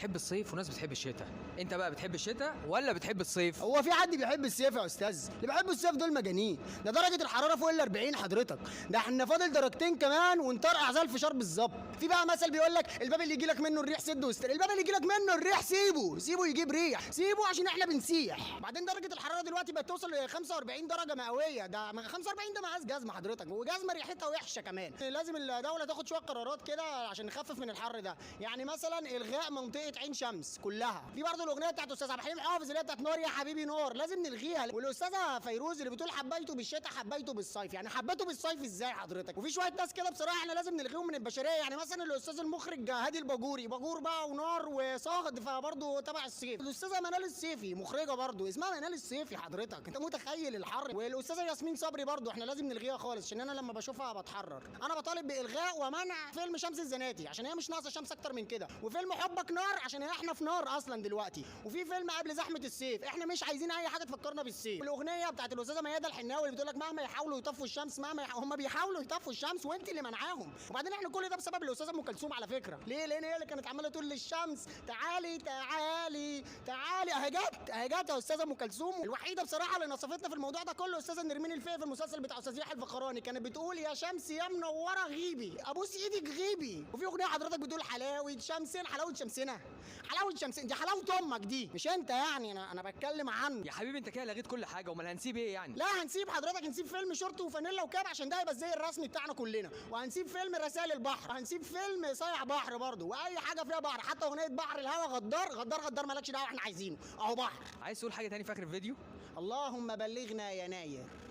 بتحب الصيف وناس بتحب الشتاء، انت بقى بتحب الشتاء ولا بتحب الصيف؟ هو في حد بيحب الصيف يا استاذ؟ اللي بيحبوا الصيف دول مجانين. ده درجه الحراره فوق ال 40 حضرتك، ده احنا فاضل درجتين كمان ونطرقع زي الفشار بالظبط. في بقى مثل بيقول لك الباب اللي يجي لك منه الريح سد واستر، الباب اللي يجي لك منه الريح سيبه يجيب ريح، سيبه عشان احنا بنسيح. بعدين درجه الحراره دلوقتي بقت توصل ل 45 درجه مئويه، ده 45 ده مقاس جزمه حضرتك، وجزمه ريحتها وحشه كمان. لازم الدوله تاخد شويه قرارات كده عشان نخفف من الحر ده، يعني مثلا الغاء منطقه عين شمس كلها. في برضه الاغنيه بتاعت استاذ عبد الحليم حافظ اللي هي بتاعت نار يا حبيبي نار، لازم نلغيها. والاستاذه فيروز اللي بتقول حبيته بالشتاء حبيته بالصيف، يعني حبيته بالصيف ازاي حضرتك؟ وفي شويه ناس كده بصراحه احنا لازم نلغيهم من البشريه، يعني مثلا الاستاذ المخرج هادي الباجوري، باجور بقى ونار وصهد فبرضه تبع الصيف. الاستاذه منال الصيفي مخرجه برضه اسمها منال الصيفي حضرتك، انت متخيل الحر؟ والاستاذه ياسمين صبري برضه احنا لازم نلغيها خالص، عشان انا لما بشوفها بتحرر. انا بطالب بالغاء ومنع فيلم شمس الزناتي عشان هي مش ناقصه شمس اكتر من كده، وفيلم حبك نار عشان احنا في نار اصلا دلوقتي، وفي فيلم قبل زحمه الصيف، احنا مش عايزين اي حاجه تفكرنا بالصيف. والاغنيه بتاعت الاستاذه ميادة الحناوي اللي بتقول لك مهما يحاولوا يطفوا الشمس، هم بيحاولوا يطفوا الشمس وانت اللي منعاهم. وبعدين احنا كل ده بسبب الاستاذه ام كلثوم على فكره. ليه؟ لان هي اللي كانت عماله تقول للشمس تعالي تعالي تعالي. اهي جت يا استاذه ام كلثوم. الوحيده بصراحه اللي نصفتنا في الموضوع ده كله استاذه نرمين الفقي في المسلسل بتاع استاذ يحيى الفخراني، كانت بتقول يا شمس يا منوره غيبي، ابوس ايدك غيبي. وفي اغنيه حضرتك بتقول حلاوه شمسنا، حلاوه شمسنا، حلاوه شمسنا، دي حلاوه امك دي مش انت، يعني انا بتكلم عنه. يا حبيبي انت كده لغيت كل حاجه، امال هنسيب ايه يعني؟ لا هنسيب حضرتك، هنسيب فيلم شورت وفانيلا وكاب عشان ده يبقى الزي الرسمي بتاعنا كلنا، وهنسيب فيلم رسائل البحر، هنسيب فيلم صايع بحر برضه، واي حاجه فيها بحر، حتى اغنيه بحر الهوا غدار غدار غدار مالكش دعوه احنا عايزينه اهو بحر. عايز تقول حاجه تاني في اخر الفيديو؟ اللهم بلغنا يناير.